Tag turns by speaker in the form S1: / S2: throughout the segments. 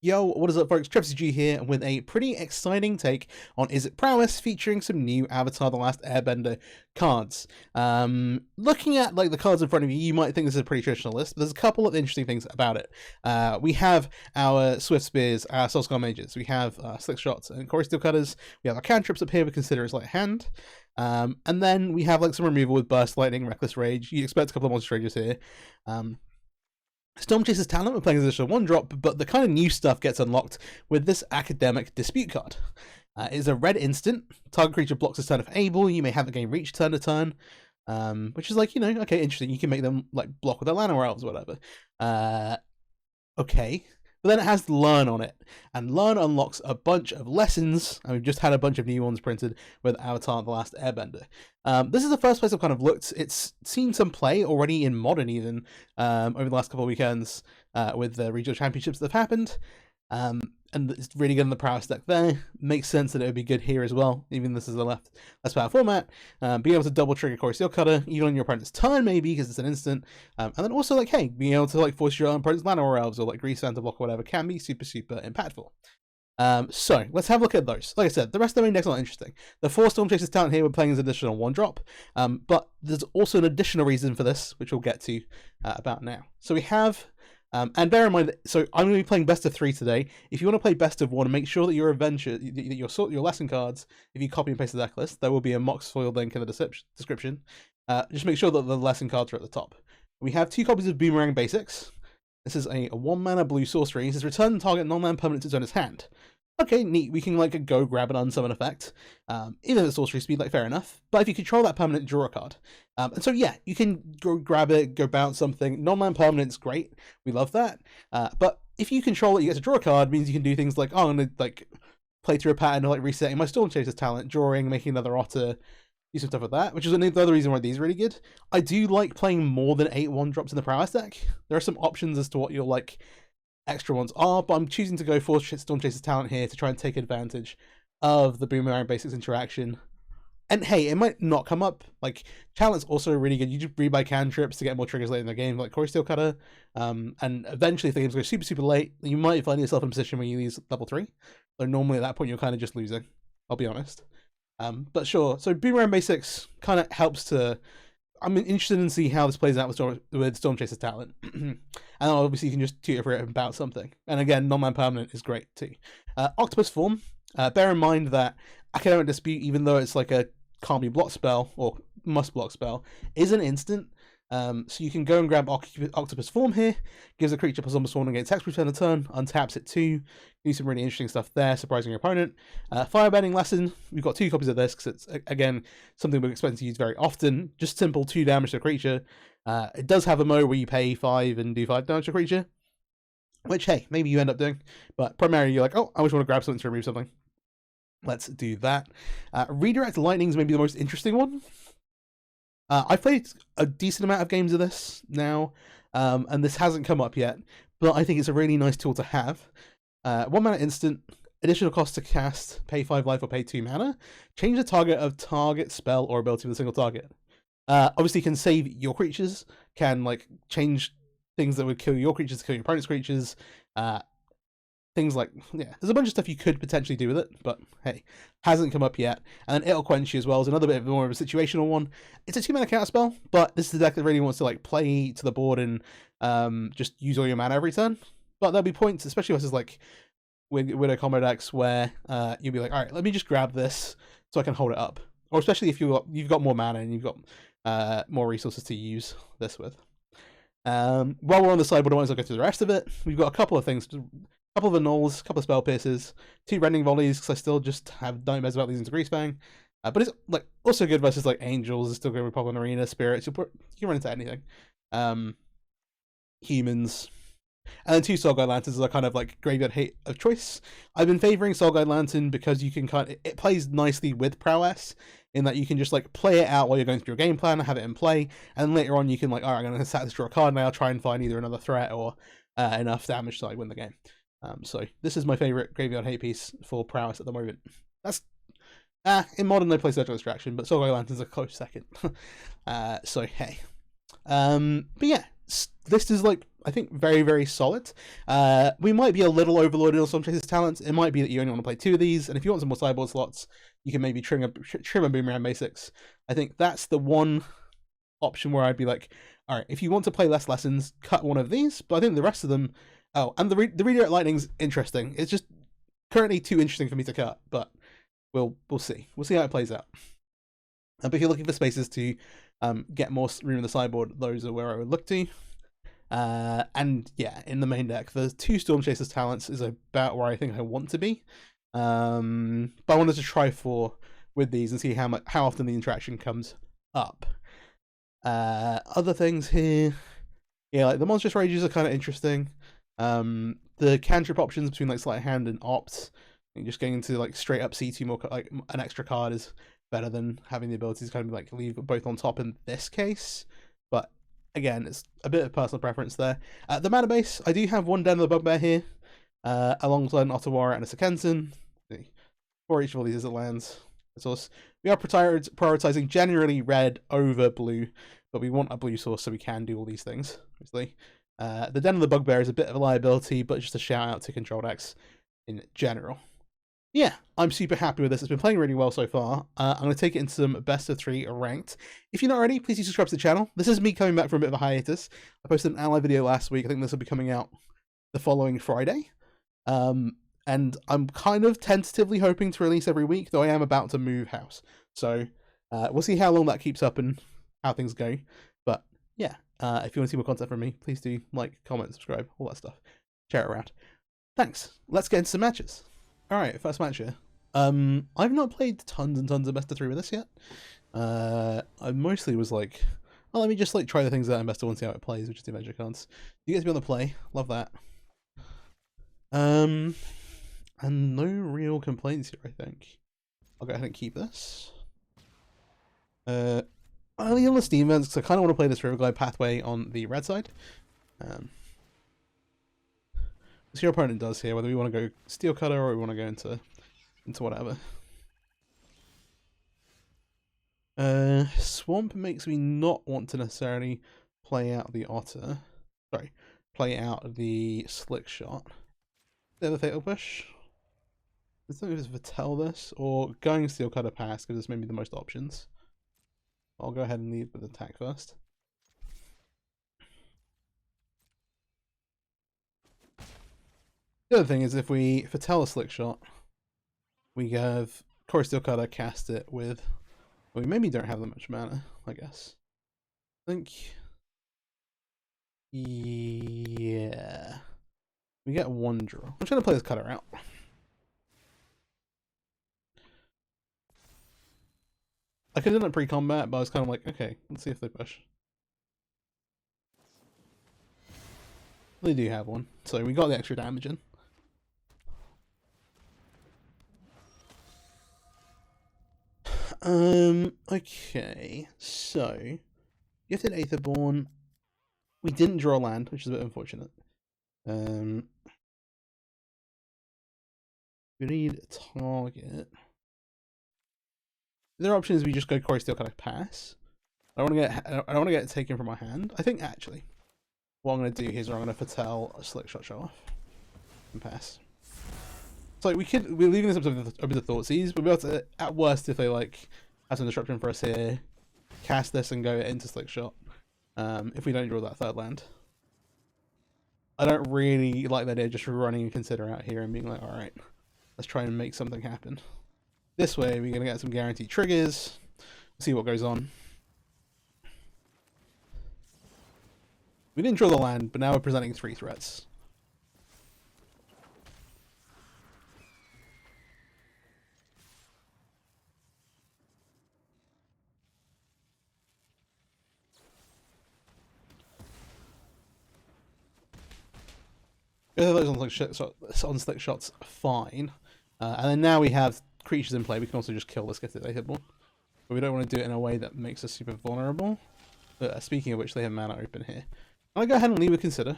S1: Yo, what is up folks, TrevCG here with a pretty exciting take on Izzet Prowess featuring some new Avatar the Last Airbender cards. Looking at like the cards in front of you, you might think this is a pretty traditional list, but there's a couple of interesting things about it. We have our Swift Spears, our Soulscar Mages, we have Slick Shots and Core Steel Cutters, we have our cantrips up here with Consider His Light Hand, and then we have like some removal with Burst Lightning, Reckless Rage. You expect a couple of monster rages here. Stormchaser's Talent, we're playing as additional 1-drop, but the kind of new stuff gets unlocked with this Academic Dispute card. It's a red instant, target creature blocks a turn if able, you may have the game reach turn to turn, which is like, you know, okay, interesting, you can make them like block with their land or elves or whatever. Okay, but then it has Learn on it, and Learn unlocks a bunch of lessons, and we've just had a bunch of new ones printed with Avatar the Last Airbender. This is the first place I've kind of looked. It's seen some play already in Modern even, over the last couple of weekends with the regional championships that have happened. And it's really good in the Prowess deck there. Makes sense that it would be good here as well, even this is a less power format. Being able to double trigger Core Steel Cutter, even on your opponent's turn maybe, because it's an instant. And then also like, hey, being able to like force your opponent's land or elves or like Grease Fan to block or whatever can be super impactful. So let's have a look at those. Like I said, the rest of the main deck's not interesting. The 4 Stormchaser's Talent here we're playing as additional 1-drop, but there's also an additional reason for this, which we'll get to about now. So we have, and bear in mind that, so I'm going to be playing best of 3 today. If you want to play best of 1, make sure that your adventure, your lesson cards, if you copy and paste the deck list, there will be a mock foiled link in the description. Just make sure that the lesson cards are at the top. We have 2 copies of Boomerang Basics. This is a 1-mana blue sorcery. It says return target non-land permanent to its owner's hand. Okay, neat. We can like go grab an unsummon effect. Even at sorcery speed, like fair enough. But if you control that permanent, draw a card. And so yeah, you can go grab it, go bounce something. Non-land permanent's great. We love that. But if you control it, you get to draw a card. Means you can do things like, oh, I'm gonna like play through a pattern of like resetting my Stormchaser's Talent, drawing, making another otter. Do some stuff with that, which is the other reason why these are really good. I do like playing more than 8 1-drops in the Prowess deck. There are some options as to what your like extra ones are, but I'm choosing to go for Stormchaser's Talent here to try and take advantage of the Boomerang Basics interaction. And hey, it might not come up. Like, Talent's also really good. You just rebuy cantrips to get more triggers later in the game, like Core Steel Cutter. And eventually, if the games go super late, you might find yourself in a position where you lose level 3. Though normally at that point, you're kind of just losing, I'll be honest. But sure, so Boomerang Basics kind of helps to... I'm interested in see how this plays out with Stormchaser's Talent. And obviously you can just tutor for it about something. And again, non-man permanent is great too. Octopus Form. Bear in mind that Academic Dispute, even though it's like a can't be block spell, or must block spell, is an instant. So you can go and grab Octopus Form here, gives a creature plus almost one against text return a turn, untaps it too. Do some really interesting stuff there, surprising your opponent. Firebending Lesson, we've got 2 copies of this because it's, again, something we're expecting to use very often. Just simple 2 damage to a creature. It does have a mode where you pay 5 and do 5 damage to a creature, which, hey, maybe you end up doing. But primarily you're like, oh, I just want to grab something to remove something. Let's do that. Redirect Lightning is maybe the most interesting one. I've played a decent amount of games of this now, and this hasn't come up yet, but I think it's a really nice tool to have. 1-mana instant, additional cost to cast, pay 5 life or pay 2 mana, change the target of target spell or ability with a single target. Obviously can save your creatures, can like change things that would kill your creatures to kill your opponent's creatures, things like, yeah, there's a bunch of stuff you could potentially do with it, but hey, hasn't come up yet. And then It'll Quench You as well is another bit more of a situational one. It's a 2-mana counter spell, but this is the deck that really wants to like play to the board and just use all your mana every turn. But there'll be points, especially versus like Widow combo decks, where you'll be like, all right, let me just grab this so I can hold it up. Or especially if you've got more mana and you've got more resources to use this with. While we're on the sideboard, I might as well go through the rest of it. We've got a couple of things. A couple of annuls, a couple of spell pierces, 2 rending volleys, because I still just have nightmares about losing to Greasefang. But it's like also good versus like angels, it's still good with Pop Arena, spirits, you can run into anything. Humans. And then 2 Soul Guide Lanterns are kind of like graveyard hate of choice. I've been favoring Soul Guide Lantern because you can it plays nicely with Prowess, in that you can just like play it out while you're going through your game plan, have it in play, and later on you can like, alright, I'm going to set this, draw a card now, try and find either another threat or enough damage so I win the game. So this is my favourite graveyard hate piece for Prowess at the moment. That's in Modern they play Surgical Extraction, but Soul Guide Lantern's a close second. So hey, but yeah, this is like I think, very, very solid. We might be a little overloaded on Storm Chaser's talents. It might be that you only want to play 2 of these, and if you want some more sideboard slots, you can maybe trim a Boomerang Basics. I think that's the one option where I'd be like, all right, if you want to play less lessons, cut one of these. But I think the rest of them, oh, and the Redirect Lightning's interesting. It's just currently too interesting for me to cut, but we'll see. We'll see how it plays out. But if you're looking for spaces to get more room in the sideboard, those are where I would look to. And yeah, in the main deck, the 2 Storm Chasers talents is about where I think I want to be. But I wanted to try 4 with these and see how often the interaction comes up. Other things here, yeah, like the Monstrous Rages are kind of interesting. The cantrip options between like Sleight of Hand and Opt, and just getting into like straight up C2 more, like an extra card is better than having the ability to kind of like leave both on top in this case. But again, it's a bit of personal preference there. The mana base, I do have 1 Den of the Bugbear here, alongside an Ottawara and a Sekensen. For each of these Izzet lands. Source. We are prioritizing generally red over blue, but we want a blue source so we can do all these things, obviously. The Den of the Bugbear is a bit of a liability, but just a shout out to control decks in general. Yeah, I'm super happy with this. It's been playing really well so far. I'm going to take it into some best of 3 ranked. If you're not already, please do subscribe to the channel. This is me coming back from a bit of a hiatus. I posted an ally video last week. I think this will be coming out the following Friday. And I'm kind of tentatively hoping to release every week, though I am about to move house. So we'll see how long that keeps up and how things go. But yeah, if you want to see more content from me, please do like, comment, subscribe, all that stuff. Share it around. Thanks. Let's get into some matches. Alright, first match here. I've not played tons and tons of best of 3 with this yet. I mostly was like, oh, let me just like try the things out in best of 1, see how it plays, which is the Adventure cards. You get to be on the play. Love that. And no real complaints here, I think. I'll go ahead and keep this. Only on the Steam events, because I kind of want to play this Riverglide pathway on the red side. See your opponent does here, whether we want to go Steel Cutter or we want to go into whatever. Swamp makes me not want to necessarily play out the Otter. Sorry, play out the Slick Shot. The other Fatal Push. I don't know if it's Vatel this, or going Steel Cutter pass, because it's maybe the most options. I'll go ahead and lead with attack first. The other thing is, if we Vatel a Slick Shot, we have Core Steel Cutter cast it with... Well, we maybe don't have that much mana, I guess. I think... Yeah... We get 1 draw. I'm trying to play this Cutter out. I could have done it pre-combat, but I was kind of like, okay, let's see if they push. They do have 1, so we got the extra damage in. Okay, so Gifted Aetherborn. We didn't draw land, which is a bit unfortunate. We need a target. The other option is we just go Core Steel Cutter pass. I don't want to get it taken from my hand. I think actually, what I'm going to do here is I'm going to Foretell a Slick Shot show off and pass. So we're leaving this up to the Thoughtseize. We'll be able to, at worst, if they like have some disruption for us here, cast this and go into Slick Shot. If we don't draw that 3rd land. I don't really like the idea of just running a Consider out here and being like, alright, let's try and make something happen. This way, we're going to get some guaranteed triggers. See what goes on. We didn't draw the land, but now we're presenting 3 threats. Those on Slick Shots, fine. And then now we have creatures in play. We can also just kill this Gifted Aetherborn. But we don't want to do it in a way that makes us super vulnerable. Speaking of which, they have mana open here. I'll go ahead and leave with Consider.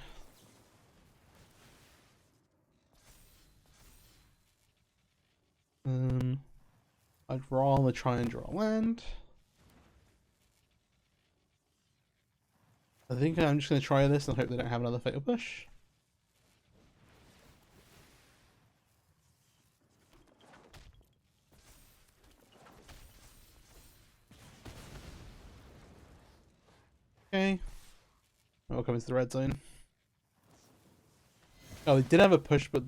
S1: I'd rather try and draw a land. I think I'm just going to try this and hope they don't have another Fatal Push. Okay. We'll come into the red zone. Oh, they did have a push, but...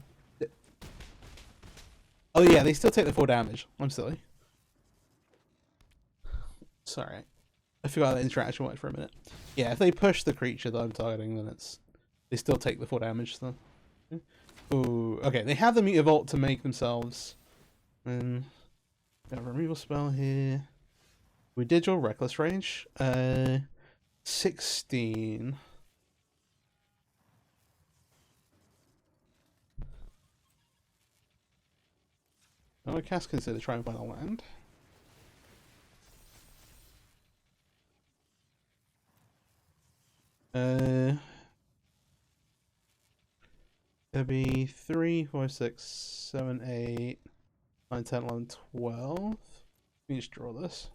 S1: Oh yeah, they still take the 4 damage. I'm silly. Sorry. I forgot that interaction worked for a minute. Yeah, if they push the creature that I'm targeting, then it's... They still take the 4 damage, so... Ooh, okay, they have the Mutavault to make themselves. And... Got a removal spell here. We did draw Reckless Rage. 16... I'm going to cast Consider, try and find a land. There'll be 3, 4, 6, 7, 8, 9, 10, 11, 12. Let me just draw this.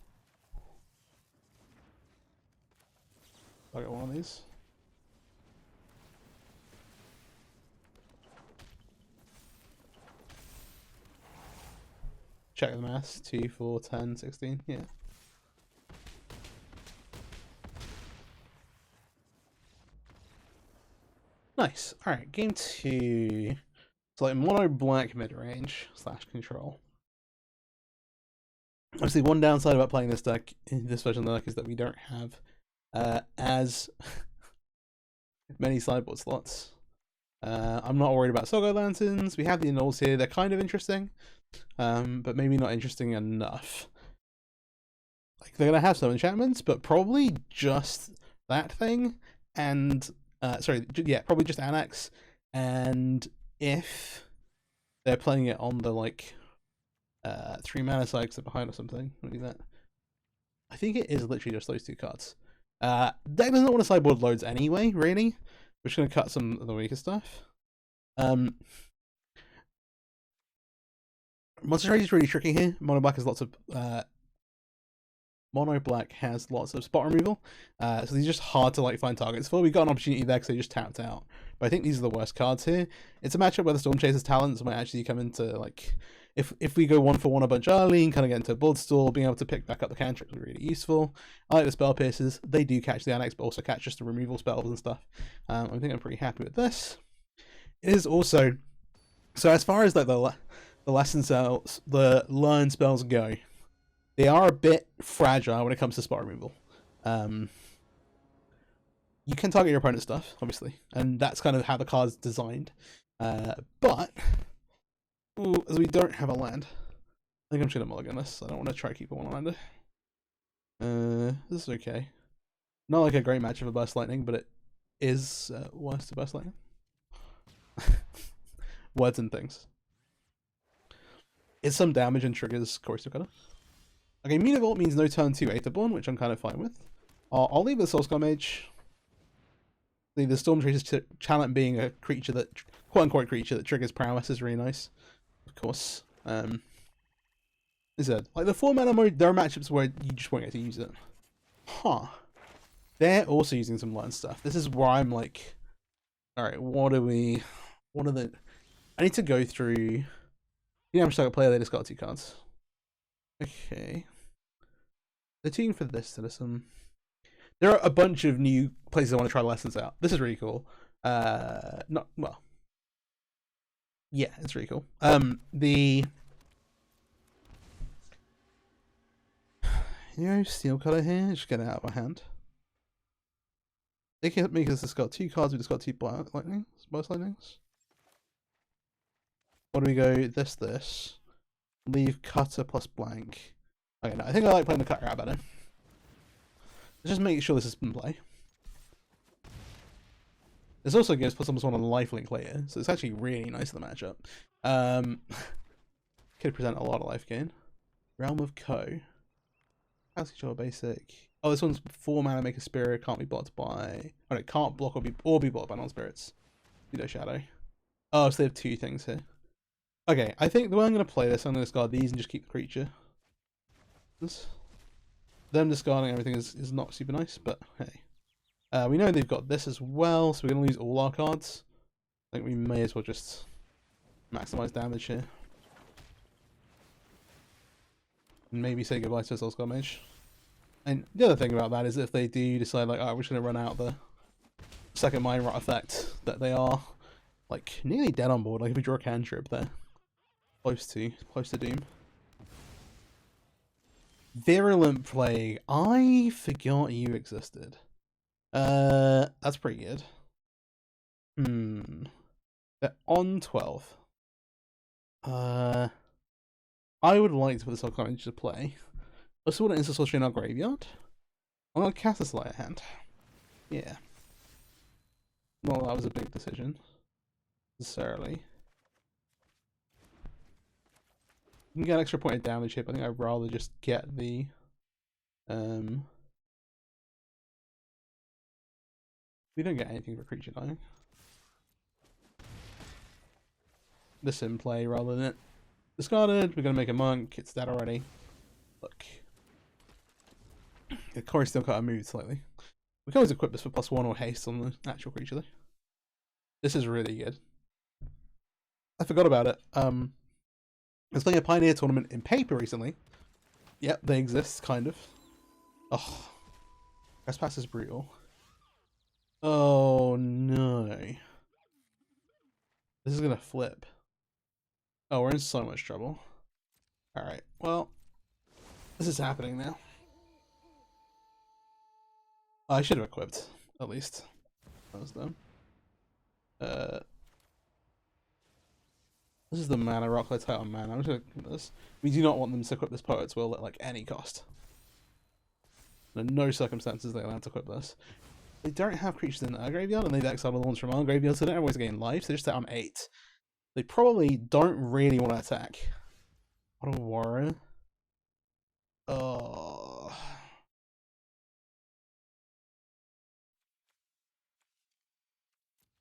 S1: I got one of these. Check the maths. 2, 4, 10, 16. Yeah. Nice. Alright, game 2. It's like mono black mid range / control. Obviously, one downside about playing this deck, this version of the deck, is that we don't have as many sideboard slots. I'm not worried about Sogo Lanterns. We have the Annals here. They're kind of interesting, but maybe not interesting enough. Like, they're going to have some enchantments, but probably just that thing. And, sorry, yeah, probably just Annex. And if they're playing it on the, like, 3 mana side because they're behind or something, let me do that. I think it is literally just those 2 cards. Deck doesn't want to sideboard loads anyway, really. We're just going to cut some of the weaker stuff. Monster Trade is really tricky here. Mono Black has lots of spot removal, so these are just hard to like find targets for. We got an opportunity there because they just tapped out, but I think these are the worst cards here. It's a matchup where the Storm Chaser's talents might actually come into, like, if we go 1 for 1 a bunch early and kind of get into a board stall, being able to pick back up the cantrips is really useful. I like the Spell Piercers. They do catch the Annex, but also catch just the removal spells and stuff. I think I'm pretty happy with this. It is also, so as far as like the lesson spells, the learn spells go, they are a bit fragile when it comes to spot removal. You can target your opponent's stuff, obviously, and that's kind of how the card's designed. But as we don't have a land, I think I'm just gonna mulligan this. I don't want to try to keep a one-lander. This is okay. Not like a great match of a Burst Lightning, but it is worse to Burst Lightning. Words and things. It's some damage and triggers Corrosive Cutter. Okay, Mutavault means no turn 2 Aetherborn, which I'm kind of fine with. I'll leave the Soulscar Mage. The Storm Chaser's talent being a creature that, quote-unquote creature that triggers Prowess is really nice. Of course. Izzet. Like, the 4 mana mode, there are matchups where you just won't get to use it. Huh. They're also using some learn stuff. This is where I'm like, alright, what are the... I need to go through... You know how much I play, they just got 2 cards. Okay. The team for this citizen. There are a bunch of new places I want to try lessons out. This is really cool. Not well. Yeah, it's really cool. Steel Cutter here. Just get it out of my hand. They can make us just got 2 cards. We just got 2 Burst Lightnings. What do we go? This. Leave Cutter plus blank. Okay, no, I think I like playing the Cutter out better. Let's just make sure this is in play. This also gives plus almost 1 on the lifelink later, so it's actually really nice in the matchup. Could present a lot of life gain. Realm of Co. House Control basic. Oh, this one's 4 mana, make a spirit, can't be blocked by... Oh, it can't block or be blocked by non-spirits. Pseudo Shadow. Oh, so they have 2 things here. Okay, I think the way I'm going to play this, I'm going to discard these and just keep the creature. Them discarding everything is not super nice, but hey. We know they've got this as well, so we're going to lose all our cards. I think we may as well just maximize damage here. And maybe say goodbye to Soul Mage. And the other thing about that is if they do decide, like, oh, we're just going to run out the second Mind Rot effect, that they are, like, nearly dead on board. Like, if we draw a cantrip, they're close to Doom. Virulent Plague. I forgot you existed. That's pretty good. They're on 12. I would like to put this on into play. Let's see what it is to in our graveyard. I'm gonna cast a Slayer Hand. Yeah. Well, that was a big decision. Necessarily. You can get an extra point of damage here, but I think I'd rather just get the we don't get anything for creature dying. This in play rather than it. Discarded, we're gonna make a monk, it's dead already. Look. The Corey still got to move slightly. We can always equip this for +1 or haste on the actual creature though. This is really good. I forgot about it. I was playing a Pioneer tournament in paper recently. Yep, they exist, kind of. Oh. Trespass is brutal. Oh no. This is gonna flip. Oh, we're in so much trouble. Alright, well, this is happening now. I should have equipped, at least. That was dumb. This is the mana rock. Let's hit on mana. I'm just gonna equip this. We do not want them to equip this Poet's Will at like any cost. Under no circumstances are they allowed to equip this. They don't have creatures in our graveyard, and they've exiled the ones from our graveyard, so they don't always gain life, so they're just set on 8. They probably don't really want to attack. What a warrior. Oh.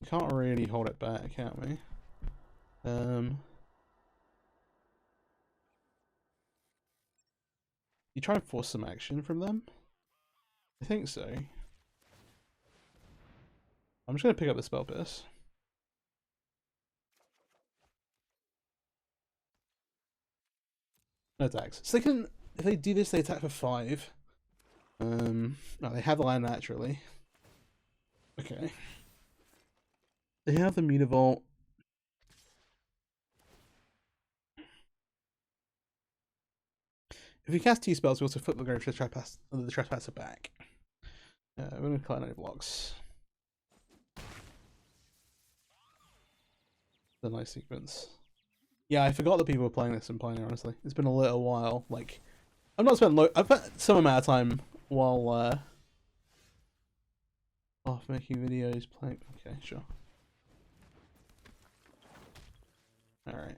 S1: We can't really hold it back, can we? You try and force some action from them? I think so. I'm just gonna pick up the Spell Pierce. No attacks. So they can, if they do this, they attack for 5. No, they have the land naturally. Okay. They have the Mutavault. If we cast 2 spells, we also flip the Trespasser back. We're going to collect no blocks. The nice sequence. Yeah, I forgot that people were playing this in Pioneer, honestly. It's been a little while. Like, I've not spent I've spent some amount of time while off making videos playing. Okay, sure. Alright.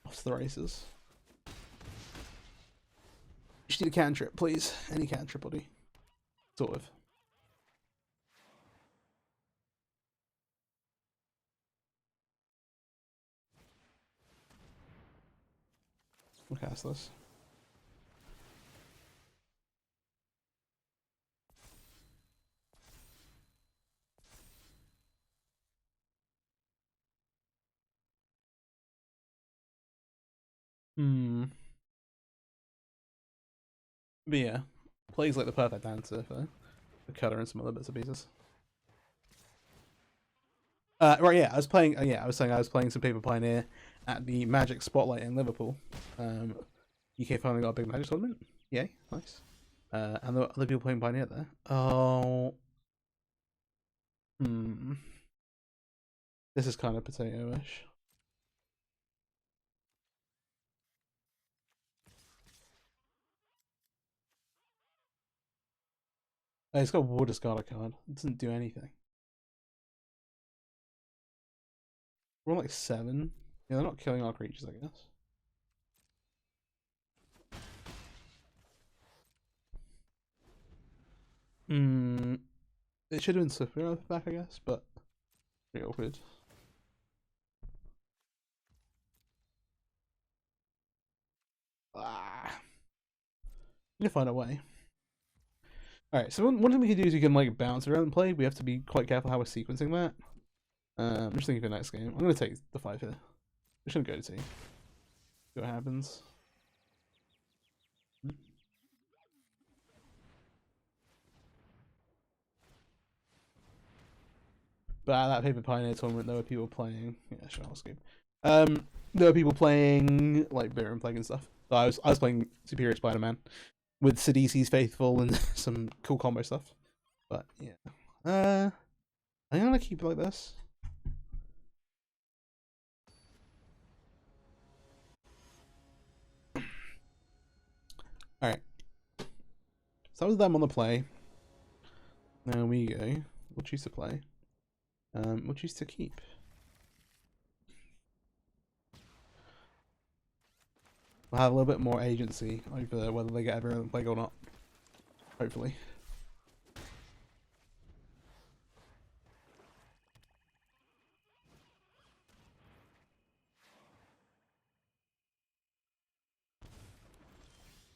S1: Off to the races. Just need a cantrip, please. Any cantrip, buddy. Sort of. We'll cast this. But yeah, Plague's like the perfect answer for the cutter and some other bits and pieces. Right, yeah, I was playing. Yeah, I was saying I was playing some Paper Pioneer at the Magic Spotlight in Liverpool. UK finally got a big Magic tournament. Yay, nice. And there were other people playing Pioneer there. Oh, this is kind of potato-ish. Oh, it's got a War Discarder card. It doesn't do anything. We're on like 7. Yeah, they're not killing our creatures, I guess. It should have been Slippery back, I guess, but pretty awkward. Ah. Need to find a way. Alright, so one thing we can do is we can like bounce around and play. We have to be quite careful how we're sequencing that. I'm just thinking for the next game. I'm going to take the 5 here. I'm just going to go to T. See what happens. But at that Paper Pioneer tournament, there were people playing. Yeah, sure, I'll skip. There were people playing like beer and plague and stuff. So I was playing Superior Spider-Man with Sidisi's Faithful and some cool combo stuff. But yeah, I'm gonna keep it like this. All right. So that was them on the play. Now we go. We'll choose to play. We'll choose to keep. We'll have a little bit more agency over whether they get everyone plague or not. Hopefully.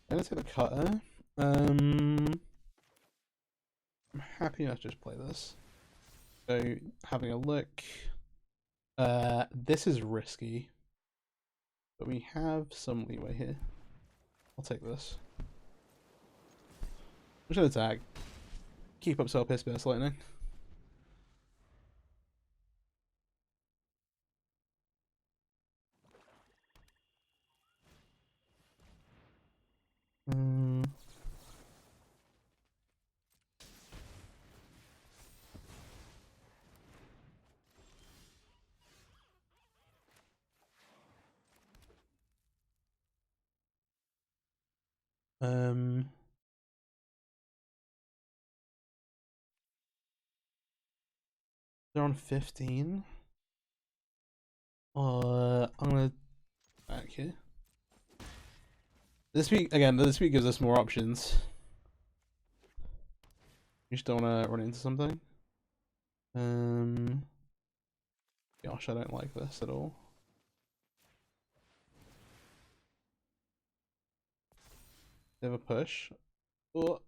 S1: I'm gonna take the cutter. I'm happy enough to just play this. So having a look. This is risky. But we have some leeway here. I'll take this. I'm just gonna attack. Keep up Soul Piss Burst Lightning. They're on 15. I'm gonna back here. This week gives us more options. You just don't wanna run into something. Gosh, I don't like this at all. They have a push. Oh.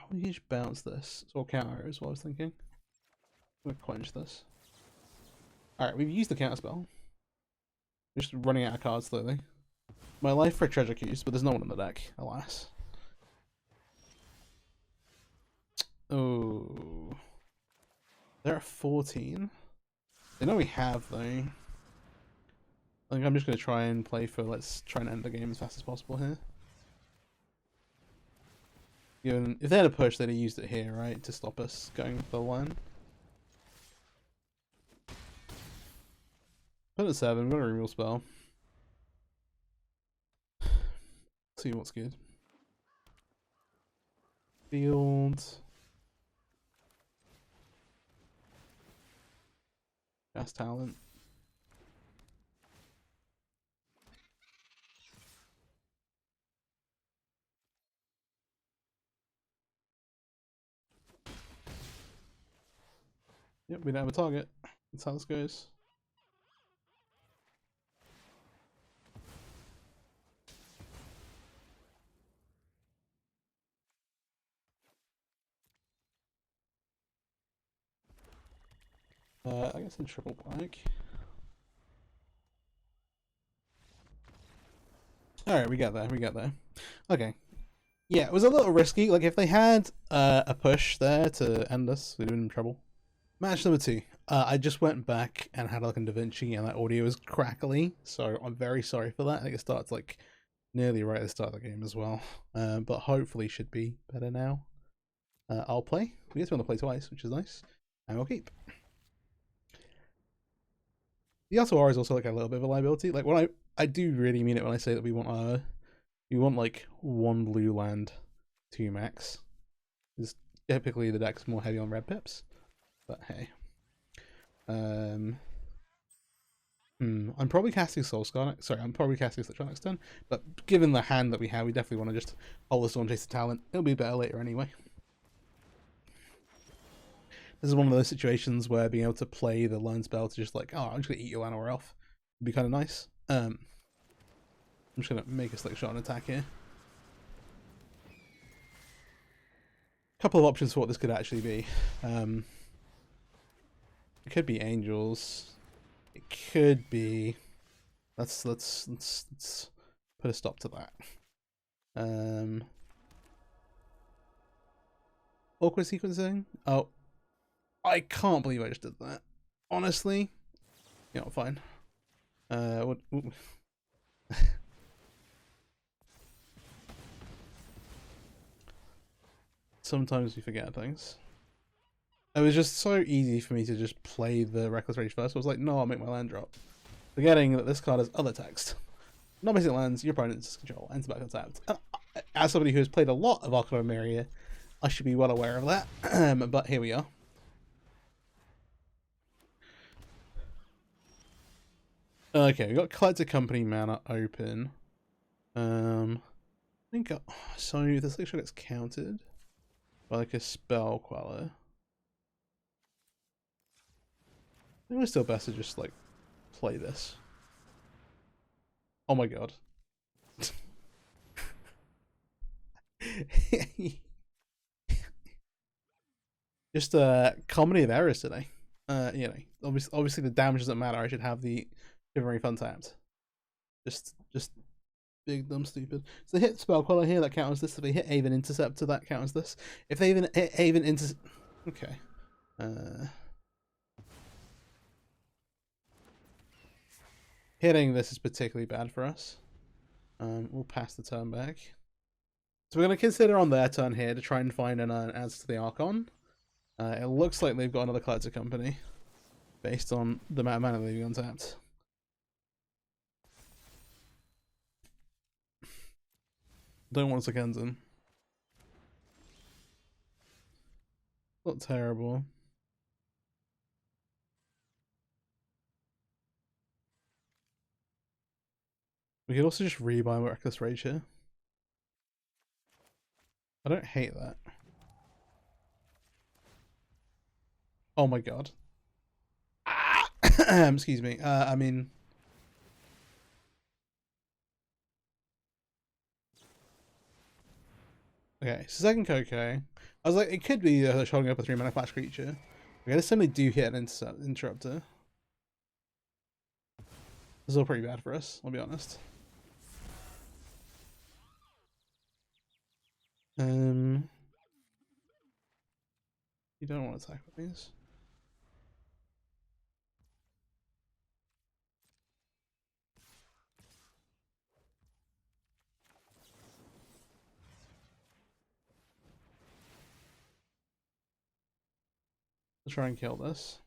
S1: We can just bounce this. So counter is what I was thinking. I'm gonna quench this. Alright, we've used the counter spell. Just running out of cards slowly. My life for a treasure queues, but there's no one in the deck, alas. Oh. They're at 14. They know we have though. I think I'm just gonna try and play for let's try and end the game as fast as possible here. Given if they had a push, they'd have used it here, right, to stop us going for the line. Put at 7, got a removal spell. See what's good. Field. Gas talent. Yep, we don't have a target. That's how this goes. I guess in triple black. Alright, we got there, we got there. Okay. Yeah, it was a little risky. Like, if they had a push there to end us, we'd have been in trouble. Match number 2. I just went back and had a look in DaVinci, and that audio was crackly, so I'm very sorry for that. I think it starts, like, nearly right at the start of the game as well. But hopefully should be better now. I'll play. We get to be on the play twice, which is nice. And we'll keep. The R is also like a little bit of a liability. Like when I do really mean it when I say that we want like 1 blue land, 2 max. Because typically the deck's more heavy on red pips. But hey. I'm probably casting Soul Scar. Sorry, I'm probably casting Slitch next turn. But given the hand that we have, we definitely want to just hold the Storm Chase the talent. It'll be better later anyway. This is one of those situations where being able to play the learn spell to just like, oh, I'm just gonna eat your land or elf would be kind of nice. I'm just gonna make a slick shot and attack here. couple of options for what this could actually be. It could be angels. It could be. Let's put a stop to that. Awkward sequencing. Oh, I can't believe I just did that. Honestly, you know, fine. What? Sometimes we forget things. It was just so easy for me to just play the Reckless Rage first. I was like, no, I'll make my land drop. Forgetting that this card has other text. Not basic lands, your opponent's control, ends back untapped. As somebody who has played a lot of Arcana Myria, I should be well aware of that. But here we are. Okay, we got Collector Company mana open. I think so. This actually gets countered by like a spell queller. I think it's still best to just like play this. Oh my god. Just a comedy of errors today. You know, obviously the damage doesn't matter. I should have the Shivering Fun tapped. Just big dumb stupid. So they hit spell queller here, that counters this. If they hit Aven Interceptor, that counters this. If they even hit Aven Interceptor, okay. Hitting this is particularly bad for us. We'll pass the turn back. So we're going to consider on their turn here to try and find an answer to the Archon. It looks like they've got another Collector Company based on the amount of mana they've untapped. Don't want to Kenton. Not terrible. We could also just rebuy Reckless Rage here. I don't hate that. Oh my god. Ah! Excuse me. I mean... Okay, so second Coco. I was like, it could be showing up a 3-mana flash creature. Okay, this simply do hit an interrupter. This is all pretty bad for us, I'll be honest. You don't want to attack with these. Let's try and kill this.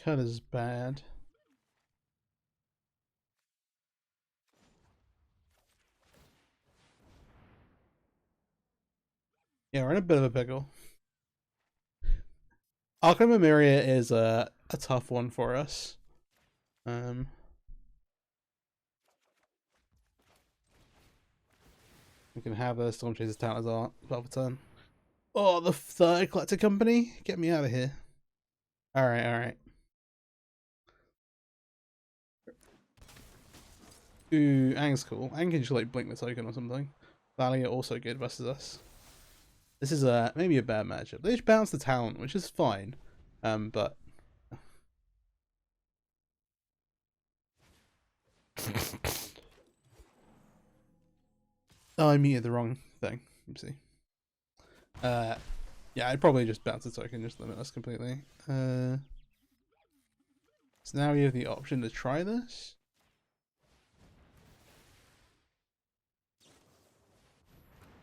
S1: Cut is bad. Yeah, we're in a bit of a pickle. Arcana Myria is a tough one for us. We can have a Storm Chaser's talent as our for turn. Oh, the third Collector Company? Get me out of here. Alright, alright. Ooh, Aang's cool. Aang can just like blink the token or something. Thalia also good versus us. This is maybe a bad matchup. They just bounce the talent, which is fine. But oh, I muted the wrong thing. Oopsie. Yeah, I'd probably just bounce the token, just limit us completely. So now we have the option to try this.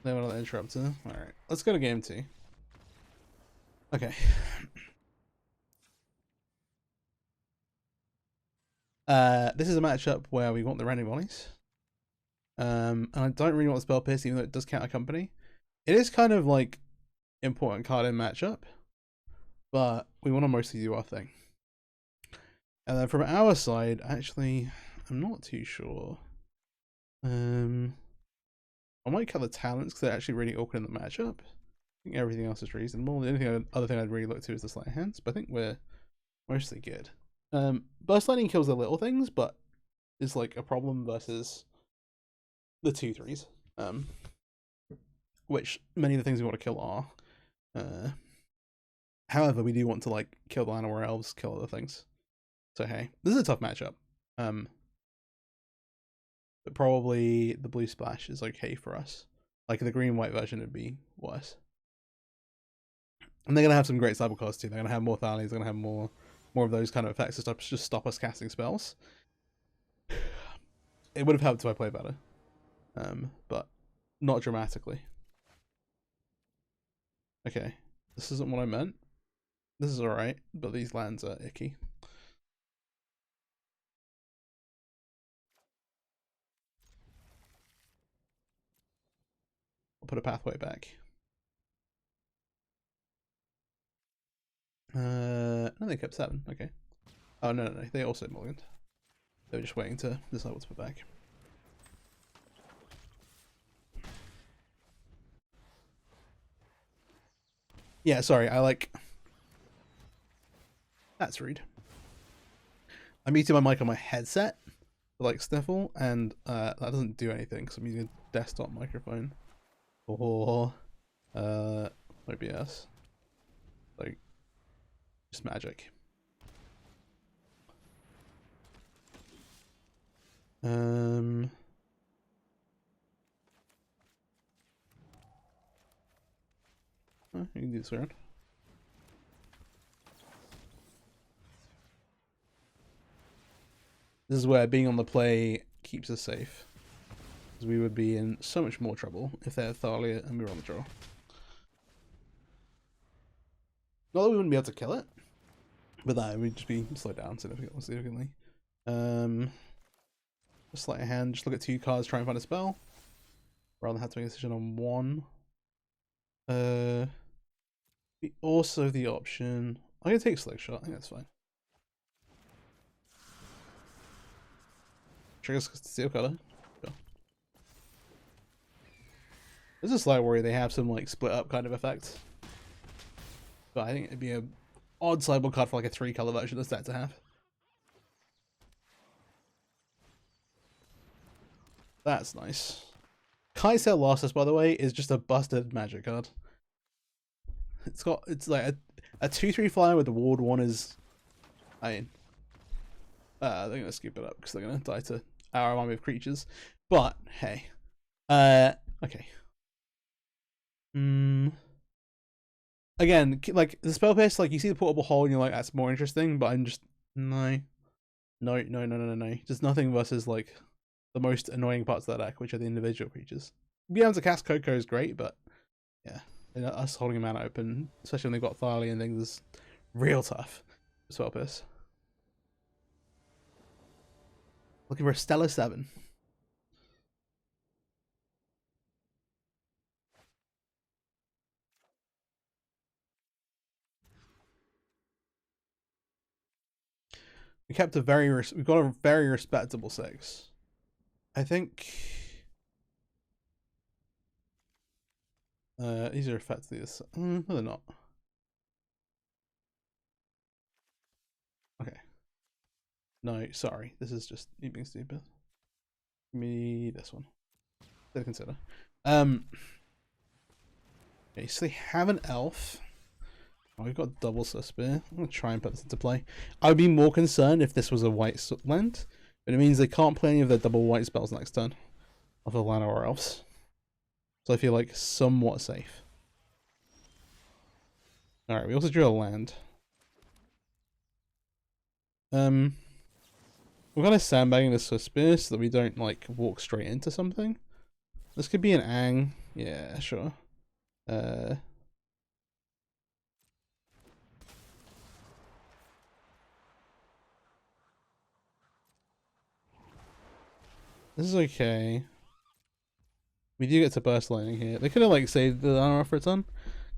S1: Then we'll interrupter. Alright, let's go to game 2. Okay. This is a matchup where we want the random volleys. And I don't really want the spell pierce, even though it does count a company. It is kind of like important card in matchup, but we want to mostly do our thing. And then from our side, actually, I'm not too sure. I might cut the talents because they're actually really awkward in the matchup. I think everything else is reasonable. The only other thing I'd really look to is the sleight of hands, but I think we're mostly good. Burst Lightning kills the little things, but is like a problem versus the 2/3s. Which many of the things we want to kill are. However, we do want to like kill the Llanowar Elves, kill other things. So hey, this is a tough matchup. But probably the blue splash is okay for us. Like the green-white version would be worse. And they're gonna have some great cyber costs too. They're gonna have more Thalies, they're gonna have more of those kind of effects to just stop us casting spells. It would have helped if I played better. But not dramatically. Okay. This isn't what I meant. This is alright, but these lands are icky. I'll put a pathway back. No, they kept 7. Okay. Oh, no. They also mulliganed. They were just waiting to decide what to put back. Yeah, sorry. That's rude. I'm muting my mic on my headset for like sniffle, and that doesn't do anything because I'm using a desktop microphone. Or OBS. Like, just magic. Oh, you can do this around. This is where being on the play keeps us safe. Because we would be in so much more trouble if they had Thalia and we were on the draw. Not that we wouldn't be able to kill it, but that would just be slowed down significantly. Just sleight of hand, just look at 2 cards, try and find a spell. Rather than have to make a decision on 1. We also have the option. I'm gonna take Slick Shot, I think that's fine. Triggers Steel Cutter. Sure. There's a slight worry they have some like split up kind of effect. But I think it'd be a odd sideboard card for like a 3-color version of that to have. That's nice. Kai'Sa Losses, by the way, is just a busted magic card. It's like a 2/3 flyer with the ward 1 is. I mean, they're gonna scoop it up because they're gonna die to our army of creatures. But hey, okay. Again, like the spell pierce, like you see the portable hole and you're like, that's more interesting. But I'm just no. Just nothing versus like the most annoying parts of that deck, which are the individual creatures. Being able to cast Coco is great, but yeah, us holding him out open, especially when they've got Thalia and things, is real tough. Spell pierce. Looking for a Stellar 7. We've got a very respectable 6. I think these are effectively no, they're not. Okay. No, sorry. This is just you being stupid. Give me this one. To consider. Okay, so they have an elf. Oh, we've got double Spear. I'm gonna try and put this into play. I would be more concerned if this was a white land, but it means they can't play any of their double white spells next turn of the Llanowar Elves. So I feel like somewhat safe. Alright, we also drew a land. We're kind of sandbagging this Spear so that we don't like walk straight into something. This could be an Ang. Yeah, sure. This is okay. We do get to burst lightning here. They could have like saved the armor for a ton.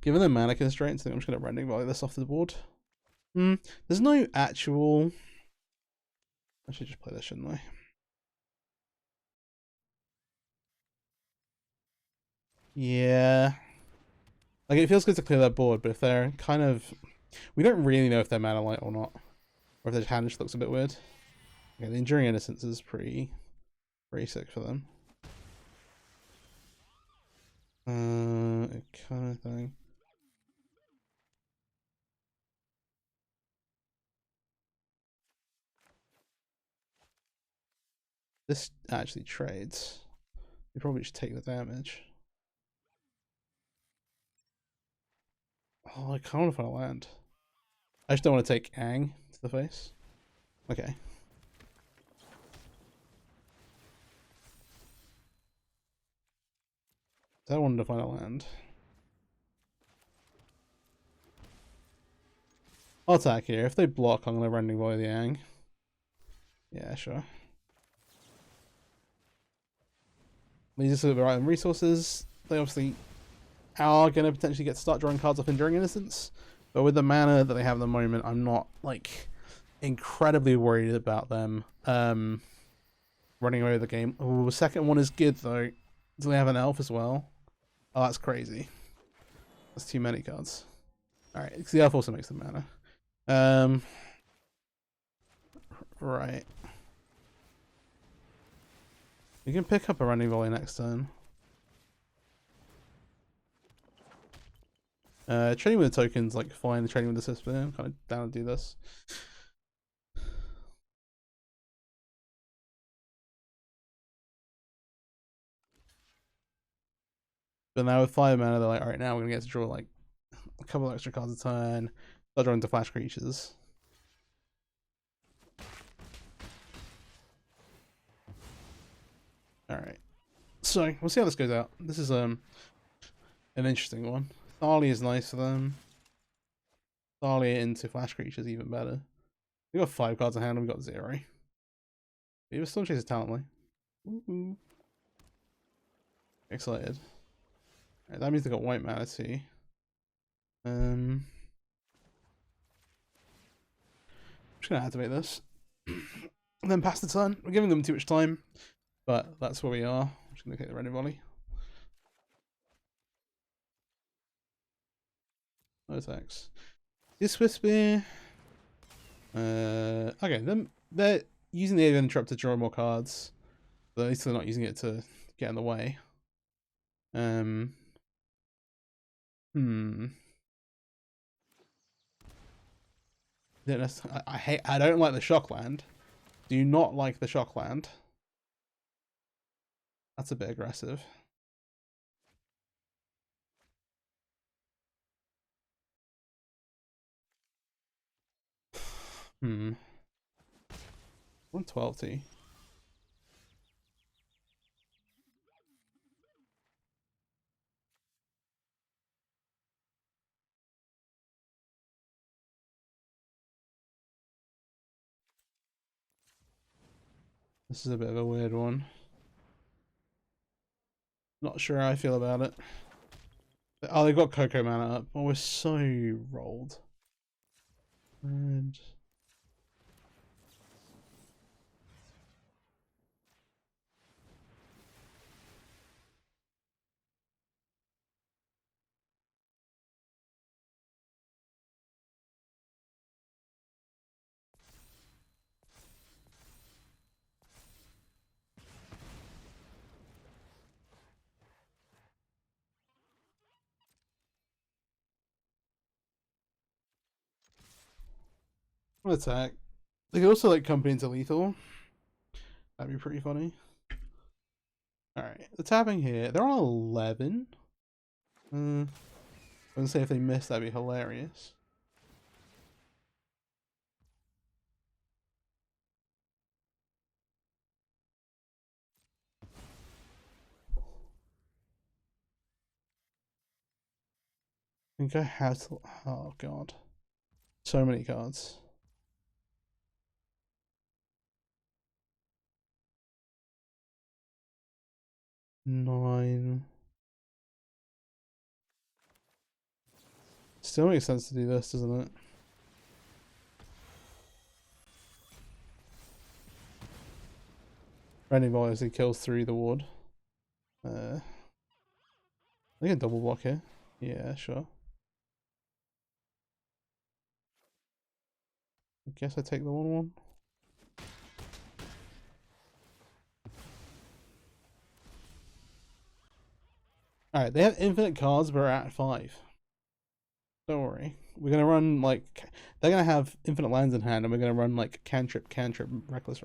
S1: Given the mana constraints, I think I'm just gonna rending value this off the board. There's no actual. I should just play this, shouldn't I? Yeah. Like it feels good to clear that board, but if they're kind of, we don't really know if they're mana light or not. Or if their hand just looks a bit weird. Okay, the Enduring Innocence is pretty sick for them. Kind of thing. This actually trades. You probably should take the damage. Oh, I kind of want to find a land. I just don't want to take Aang to the face. Okay. I wanted to find a land. I'll attack here. If they block, I'm going to Rending Volley the Aang. Yeah, sure. Leads us to the right resources. They obviously are going to potentially start drawing cards off Enduring Innocence. But with the mana that they have at the moment, I'm not, like, incredibly worried about them running away with the game. Oh, the second one is good, though. Do they have an elf as well? Oh, that's crazy. That's too many cards. Alright, because the elf also makes the mana. Right. You can pick up a Rending Volley next turn. Trading with the tokens, like, fine. Trading with the system, I'm kind of down to do this. But now with 5 mana, they're like, alright, now we're going to get to draw, like, a couple extra cards a turn. Start drawing into flash creatures. Alright. So, we'll see how this goes out. This is an interesting one. Thalia is nice for them. Thalia into flash creatures even better. We got 5 cards in hand and we got 0. But still chases Talently. Woohoo. Excited. Right, that means they got white mana too. I'm just gonna activate this. And then pass the turn. We're giving them too much time. But that's where we are. I'm just gonna take the Rending Volley. No attacks. This Whisper. Okay, they're using the Avian Interrupt to draw more cards. But at least they're not using it to get in the way. I don't like the shock land. Do you not like the shock land? That's a bit aggressive. Hmm. 112T. This is a bit of a weird one. Not sure how I feel about it. Oh, they've got Coco mana up. Oh, we're so rolled. And attack. They could also like company into lethal. That'd be pretty funny. Alright, the tapping here. They're on 11. I'm gonna say if they miss, that'd be hilarious. I think I have to. Oh god. So many cards. Nine. Still makes sense to do this, doesn't it? Rending Volley obviously kills through the ward. I can double block here. Yeah, sure. guess I take the 1/1. Alright, they have infinite cards, but we're at 5. Don't worry. We're gonna run like they're gonna have infinite lands in hand, and we're gonna run like cantrip, reckless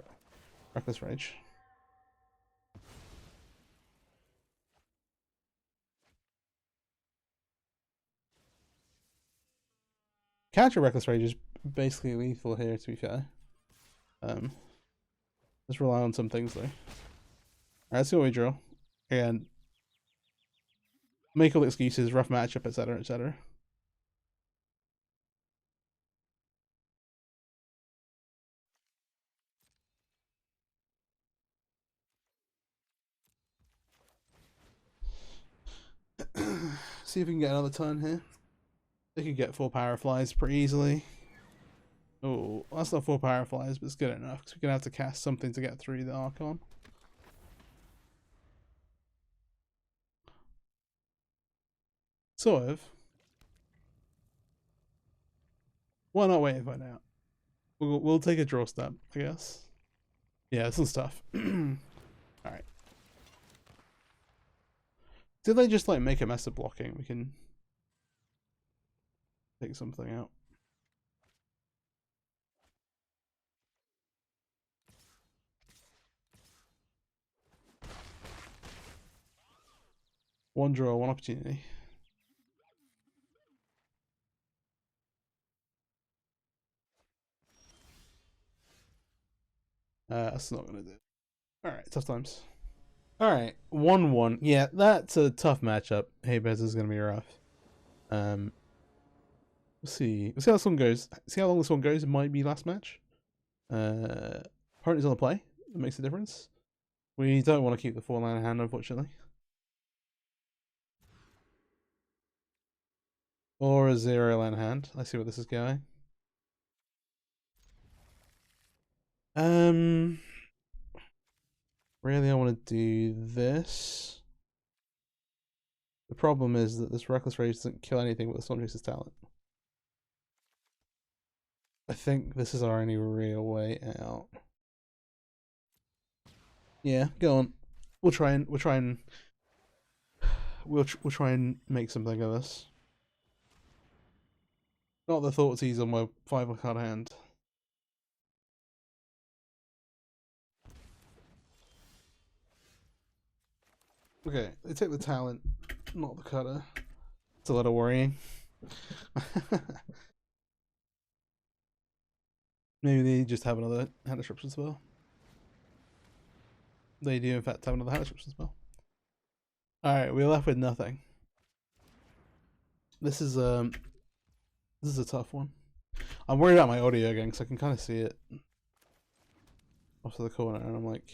S1: rage. Cantrip reckless rage is basically lethal here, to be fair. Let's rely on some things though. Alright, let's see what we draw. And make all excuses, rough matchup, etc., etc. See if we can get another turn here. They could get 4 power flies pretty easily. Oh, that's not 4 power flies, but it's good enough because we're gonna have to cast something to get through the Archon. Sort of. Why not wait and find out? We'll take a draw step, I guess. Yeah, this is tough. Alright. Did they just like make a mess of blocking? We can take something out. One draw, one opportunity. That's not gonna do. Alright, tough times. Alright, 1/1. Yeah, that's a tough matchup. Hey Bez is gonna be rough. We'll see. We'll see how this one goes. See how long this one goes. It might be last match. Opponent's on the play. That makes a difference. We don't want to keep the 4-land hand, unfortunately. Or a 0-land hand. I see where this is going. Really, I want to do this. The problem is that this Reckless Rage doesn't kill anything with the Storm Chaser's talent. I think this is our only real way out. Yeah, go on. We'll try and make something of this. Not the Thoughtseize on my 5-card hand. Okay, they take the talent, not the cutter. It's a little worrying. Maybe they just have another hand disruption spell. They do in fact have another hand disruption spell. Alright, we're left with nothing. This is a tough one. I'm worried about my audio again because I can kind of see it off to the corner, and I'm like,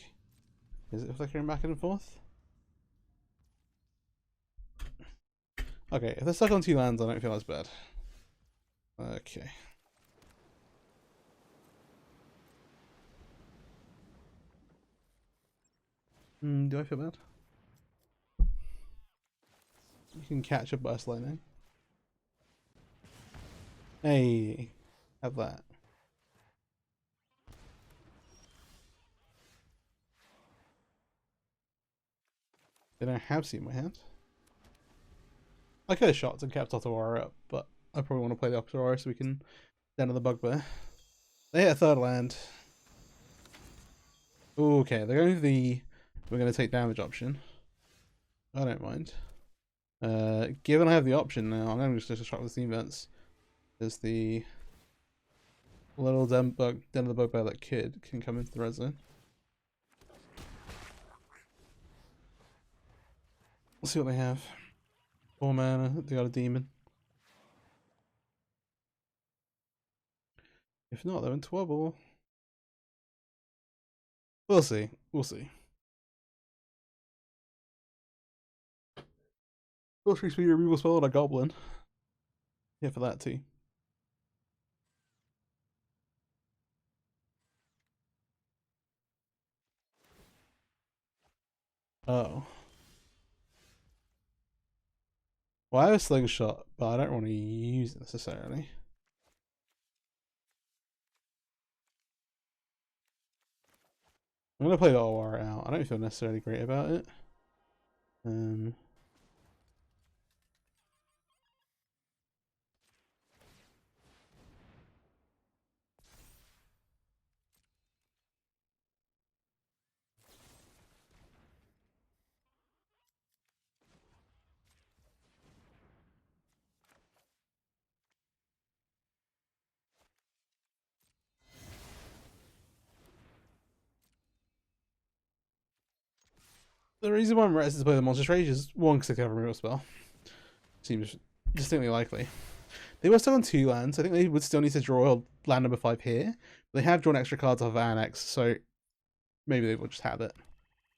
S1: is it flickering back and forth? Okay, if they're stuck on 2 lands, I don't feel as bad. Okay. Do I feel bad? You can catch a burst lightning. Hey, have that. Then I have seen my hand. I could have shot and kept Otawara up, but I probably want to play the Otawara so we can down to the bugbear. They hit a 3rd land. Ooh, okay, they're going for the we're going to take damage option. I don't mind. Given I have the option now, I'm going to just disrupt the steam vents. There's the little den of the bugbear that kid can come into the red zone. We'll see what they have. 4 mana, they got a demon. If not, they're in trouble. We'll see. We'll see. Grocery speed removal spell and a goblin. Yeah, for that too. Oh. Well, I have a slingshot, but I don't want to use it necessarily. I'm gonna play the OR out. I don't feel necessarily great about it. The reason why I'm reticent to play the Monstrous Rage is one, because they can have a removal spell. Seems distinctly likely. They were still on 2 lands. I think they would still need to draw land number 5 here. But they have drawn extra cards off of Annex, so maybe they will just have it.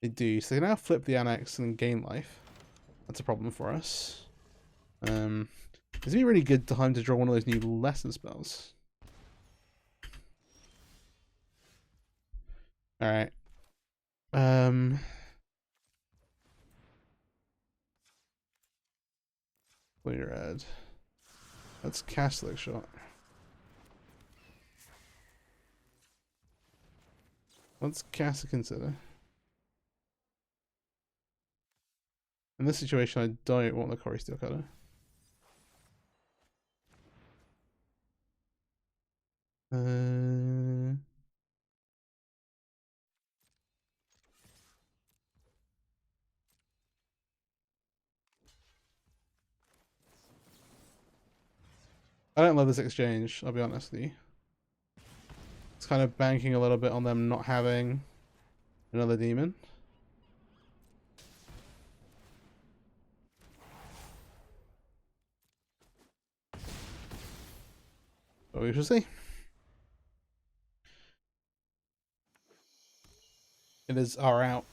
S1: They do. So they now flip the Annex and gain life. That's a problem for us. This would be a really good time to draw one of those new lesson spells. Alright. Blue red. Let's cast Lick Shot. Let's cast a Consider. In this situation, I don't want the Quarry Steel Cutter. I don't love this exchange, I'll be honest with you. It's kind of banking a little bit on them not having another demon. But we shall see. It is our out.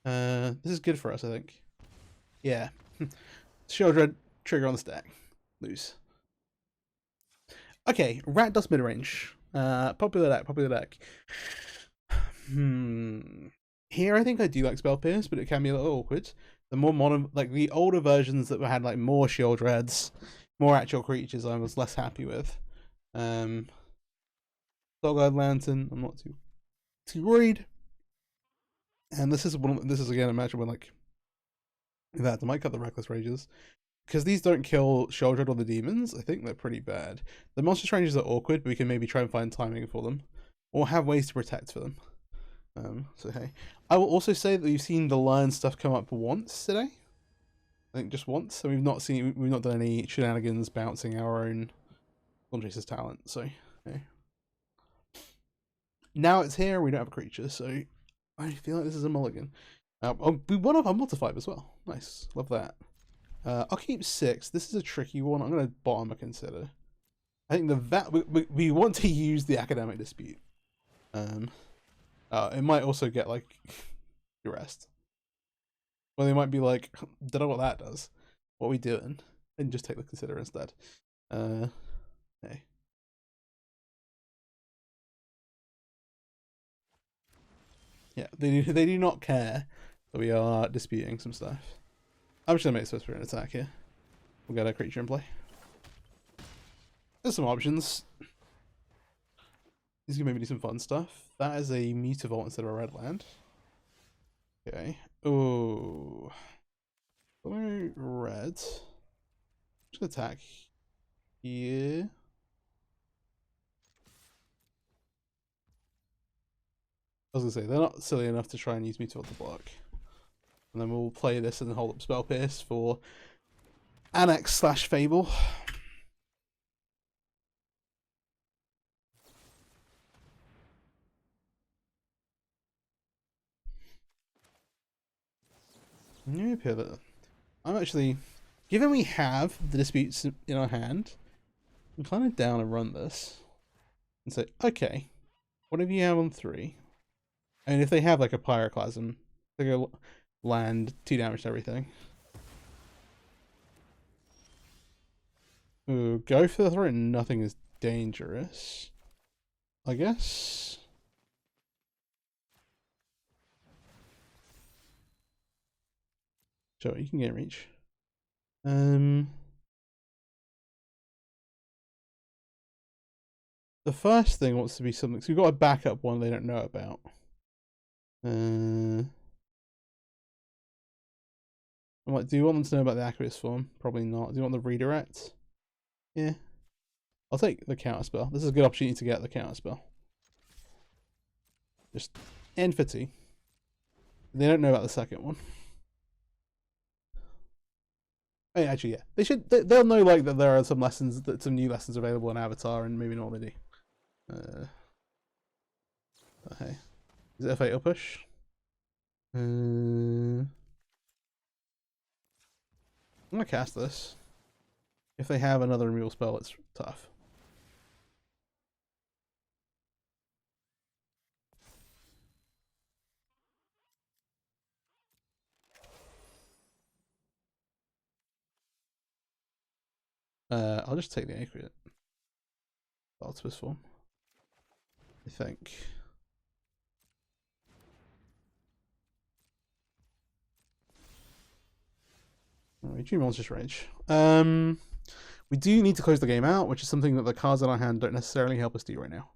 S1: This is good for us, I think. Yeah. Shieldred, trigger on the stack. Lose. Okay, Rat Dust mid-range. Popular deck. Here I think I do like Spell Pierce, but it can be a little awkward. The more modern, like the older versions that had like more Shieldreds, more actual creatures, I was less happy with. Dog-Eyed Lantern, I'm not too worried. And this is again a matchup where like that I might cut the Reckless Rages. Because these don't kill Sheoldred or the demons, I think they're pretty bad. The Monstrous Ranges are awkward, but we can maybe try and find timing for them. Or have ways to protect for them. So hey. I will also say that we've seen the Lion stuff come up once today. I think just once. So we've not done any shenanigans bouncing our own Storm Chaser's talent, so hey. Now it's here, we don't have a creature, so I feel like this is a mulligan. We won off our Multi-5 as well. Nice. Love that. I'll keep 6. This is a tricky one. I'm going to bottom a Consider. I think we want to use the Academic Dispute. It might also get like Duressed. Well, they might be like, don't know what that does. What are we doing? And just take the Consider instead. Hey. Yeah, they do not care that we are disputing some stuff. I'm just gonna make Swift Spirit an attack here. We'll get a creature in play. There's some options. These can maybe do some fun stuff. That is a Mutavault instead of a red land. Okay. Oh. Red. Just attack here. I was gonna say, they're not silly enough to try and use Mutavault to block. And then we'll play this and hold up Spell Pierce for Annex / Fable. Nope, I'm actually, given we have the disputes in our hand, I'm kind of down to run this and say, okay, whatever you have on 3, and if they have like a Pyroclasm, they go land 2 damage to everything. Ooh, go for the throat. Nothing is dangerous, I guess. Sure, you can get reach. I The first thing wants to be something. So we've got a backup one they don't know about. I'm like, do you want them to know about the Aqueous form? Probably not. Do you want the redirect? Yeah. I'll take the counter spell. This is a good opportunity to get the counter spell. Just end for T. They don't know about the second one. Hey, actually, yeah, they should. They'll know like that there are some lessons, some new lessons available in Avatar, and maybe not what they do. Hey, is it a fatal push? I'm gonna cast this. If they have another removal spell, it's tough. I'll just take the Acreate. Octopus form. I think. Two monsters rage. We do need to close the game out, which is something that the cards in our hand don't necessarily help us do right now.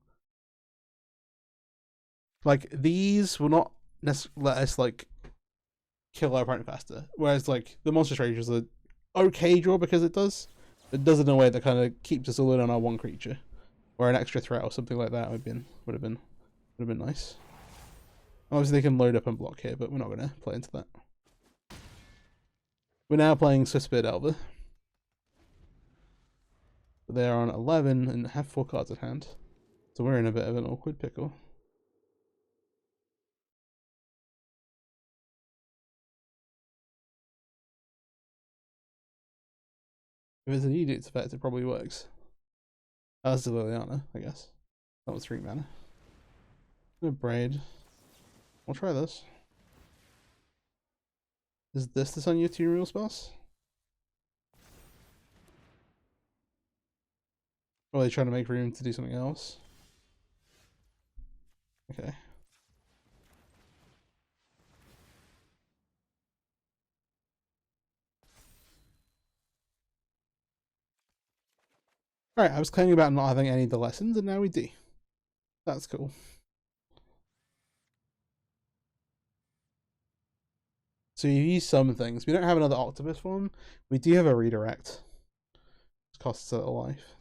S1: Like, these will not let us, like, kill our opponent faster. Whereas, like, the monstrous rage is a okay draw because it does. It does it in a way that kind of keeps us all in on our one creature. Or an extra threat or something like that would have been nice. Obviously they can load up and block here, but we're not gonna play into that. We're now playing Swiftbeard Elder. They're on 11 and have 4 cards at hand. So we're in a bit of an awkward pickle. If it's an Edict effect, it probably works. That's the Liliana, I guess. That was 3 mana. No braid. We'll try this. Is this on your 2 real spells? Or are they trying to make room to do something else? Okay. Alright, I was claiming about not having any of the lessons, and now we do. That's cool. So you use some things. We don't have another octopus form. We do have a redirect. It costs a life.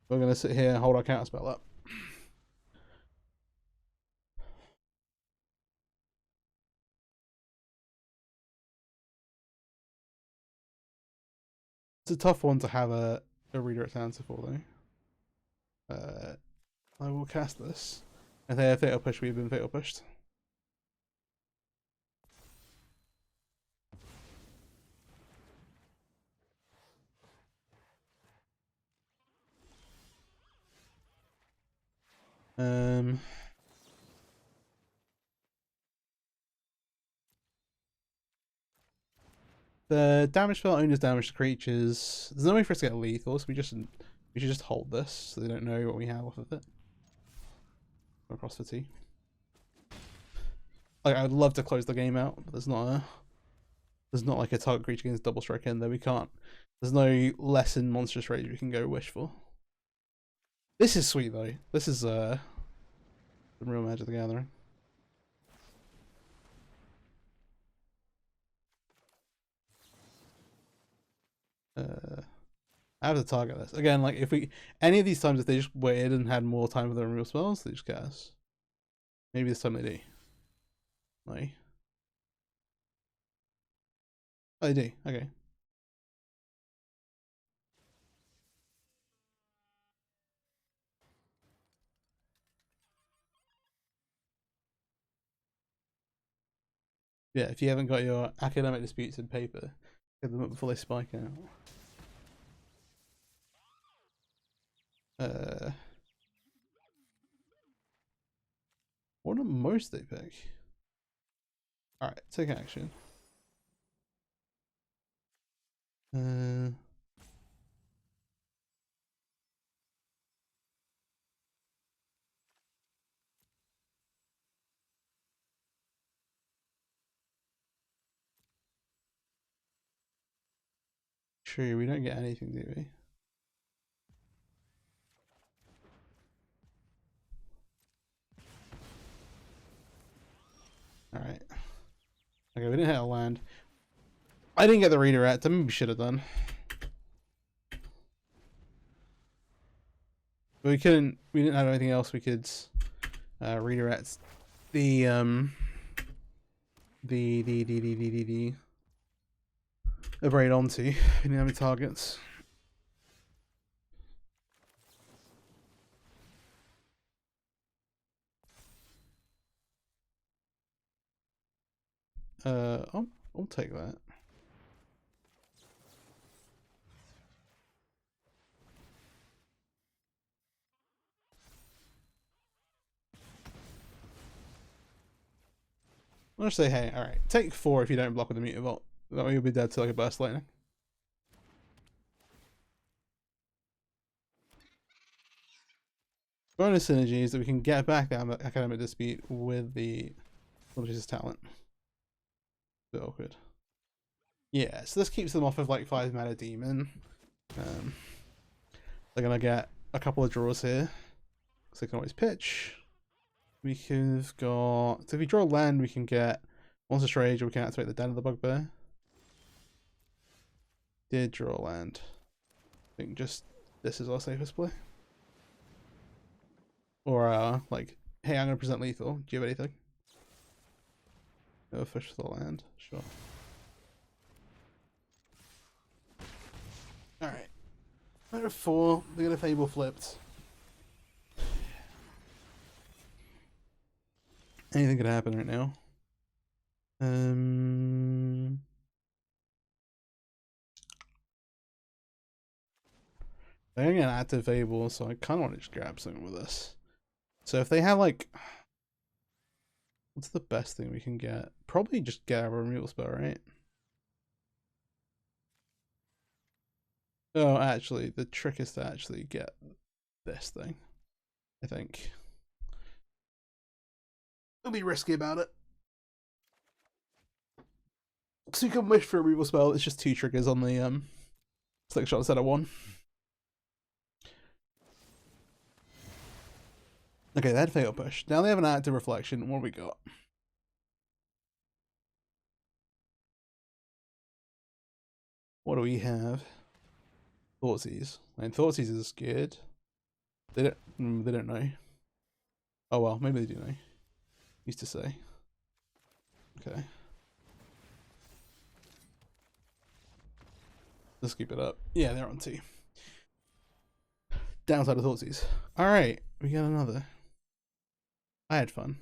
S1: We're going to sit here and hold our counterspell up. It's a tough one to have a redirect answer for, though. I will cast this. If they have fatal push, we've been fatal pushed. The damage spell only does damage to creatures. There's no way for us to get lethal, so we should just hold this so they don't know what we have off of it. Across the T. Like, I would love to close the game out, but there's not like a target creature against double strike in there. We can't. There's no lesson monstrous rage we can go wish for. This is sweet though. This is the real Magic the Gathering. I have to target this again. Like if we any of these times, if they just waited and had more time for their removal spells, they just cast. Maybe this time they do. Like, oh, they do. Okay. Yeah, if you haven't got your academic disputes in paper, get them up before they spike out. What do most they pick? Alright, take action. True, we don't get anything, do we? Okay, we didn't hit a land. I didn't get the redirect. I mean, we should have done. But we couldn't. We didn't have anything else we could redirect the braid onto. We didn't have any targets. I'll take that. I'll just say, hey, alright, take 4 if you don't block with the Mutavault. That way you'll be dead to like a burst lightning. Bonus synergy is that we can get back down the academic dispute with the Unofficial talent. A bit awkward. Yeah, so this keeps them off of like 5 mana demon. They're gonna get a couple of draws here, so they can always pitch. We have got, so if we draw land, we can get Monstrous Rage, or we can activate the Den of the Bugbear. Did draw land. I think just this is our safest play. Or like, hey, I'm gonna present lethal. Do you have anything? No fish for the land. Sure. Alright. Matter of 4, they get a Fable flipped. Anything could happen right now. They're gonna get an active Fable, so I kinda wanna just grab something with this. So if they have like, what's the best thing we can get? Probably just get our removal spell, right? Oh, actually, the trick is to actually get this thing, I think. We'll be risky about it. So you can wish for a removal spell, it's just 2 triggers on the slick shot instead of 1. Okay, they had Fatal Push. Now they have an active Reflection. What do we got? What do we have? Thoughtseize. I mean, Thoughtseize is good. They don't know. Oh well, maybe they do know. Used to say. Okay. Let's keep it up. Yeah, they're on 2. Downside of Thoughtseize. Alright, we got another. I had fun.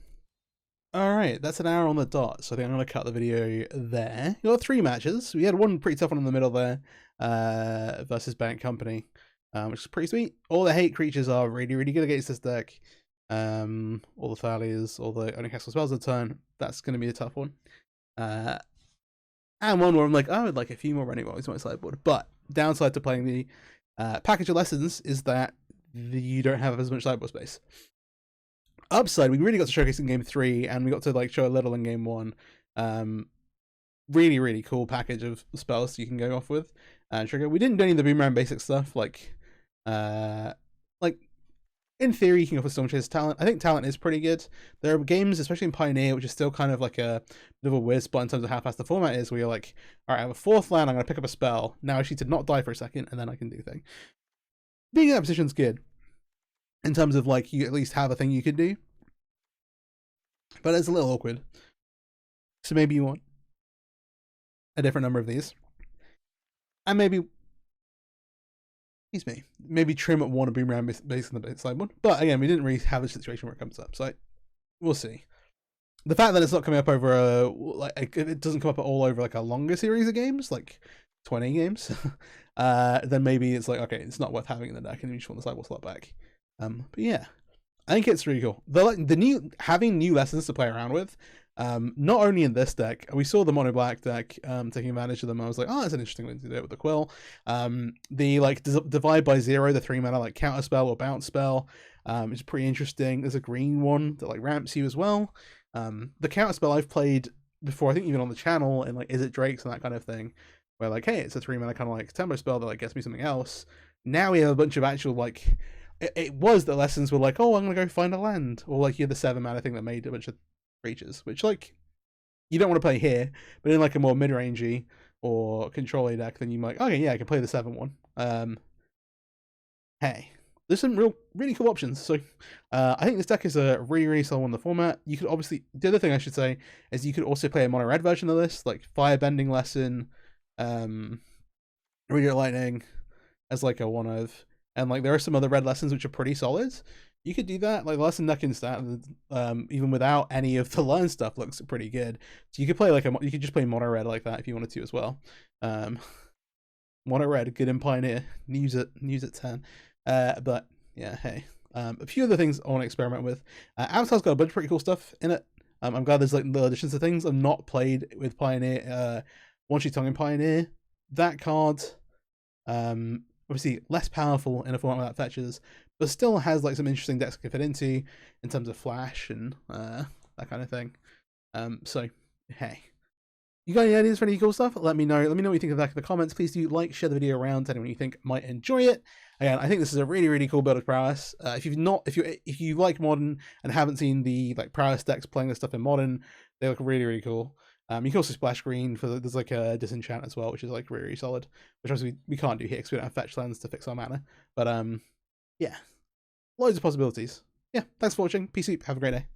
S1: Alright, that's an hour on the dot, so I think I'm going to cut the video there. We got 3 matches. We had one pretty tough one in the middle there, versus Bank Company, which is pretty sweet. All the hate creatures are really, really good against this deck. All the Thalias, all the only castle spells a turn. That's going to be a tough one. And one where I'm like, I would like a few more running walls on my sideboard. But downside to playing the package of lessons is that you don't have as much sideboard space. Upside, we really got to showcase in game 3, and we got to like show a little in game 1. Really, really cool package of spells you can go off with and trigger. We didn't do any of the boomerang basic stuff, like in theory you can go for Storm Chaser's talent. I think talent is pretty good. There are games, especially in Pioneer, which is still kind of like a bit of a weird spot in terms of how fast the format is, where you're like, alright, I have a 4th land, I'm gonna pick up a spell. Now I need to not die for a second, and then I can do thing. Being in that position's good. In terms of like, you at least have a thing you could do. But it's a little awkward. So maybe you want a different number of these. And maybe, excuse me, maybe trim at 1 and boomerang based on the sideboard. But again, we didn't really have a situation where it comes up. So we'll see. The fact that it's not coming up over a, like, if it doesn't come up all over like a longer series of games, like 20 games, then maybe it's like, okay, it's not worth having in the deck and you just want the sideboard slot back. But yeah, I think it's really cool. Having new lessons to play around with, not only in this deck. We saw the mono black deck taking advantage of them. I was like, oh, that's an interesting way to do it with the Quill. The like divide by 0, the 3 mana like counter spell or bounce spell, is pretty interesting. There's a green one that like ramps you as well. The counter spell I've played before, I think even on the channel, and like Izzet Drakes and that kind of thing, where like, hey, it's a 3 mana kind of like tempo spell that like gets me something else. Now we have a bunch of actual like, it was the lessons were like, oh, I'm gonna go find a land, or like you had the 7 mana thing that made a bunch of creatures, which like you don't want to play here, but in like a more mid-rangey or control deck, then you might, okay, yeah, I can play the 7-1. Hey, there's some really cool options. So I think this deck is a really solid one in the format. You could obviously, the other thing I should say is you could also play a mono red version of this, like Firebending Lesson, Radiant Lightning as like a one of, and like there are some other red lessons which are pretty solid. You could do that, like lesson neck and stat, even without any of the learn stuff, looks pretty good. So you could play like you could just play mono red like that if you wanted to as well. Mono red, good in Pioneer, use it 10. But yeah, hey, a few other things I want to experiment with. Avatar's got a bunch of pretty cool stuff in it. I'm glad there's like little additions to things I've not played with Pioneer. One Sheet Tongue in Pioneer, that card, obviously less powerful in a format without fetches, but still has like some interesting decks it can fit into in terms of flash and that kind of thing. So hey, you got any ideas for any cool stuff? Let me know. Let me know what you think of that in the comments. Please do like, share the video around to anyone you think might enjoy it. Again, I think this is a really cool build of Prowess. If you like Modern and haven't seen the like Prowess decks playing this stuff in Modern, they look really cool. You can also splash green for there's like a disenchant as well, which is like really solid. Which obviously we can't do here because we don't have fetch lands to fix our mana. But yeah, loads of possibilities. Yeah, thanks for watching. Peace out. Have a great day.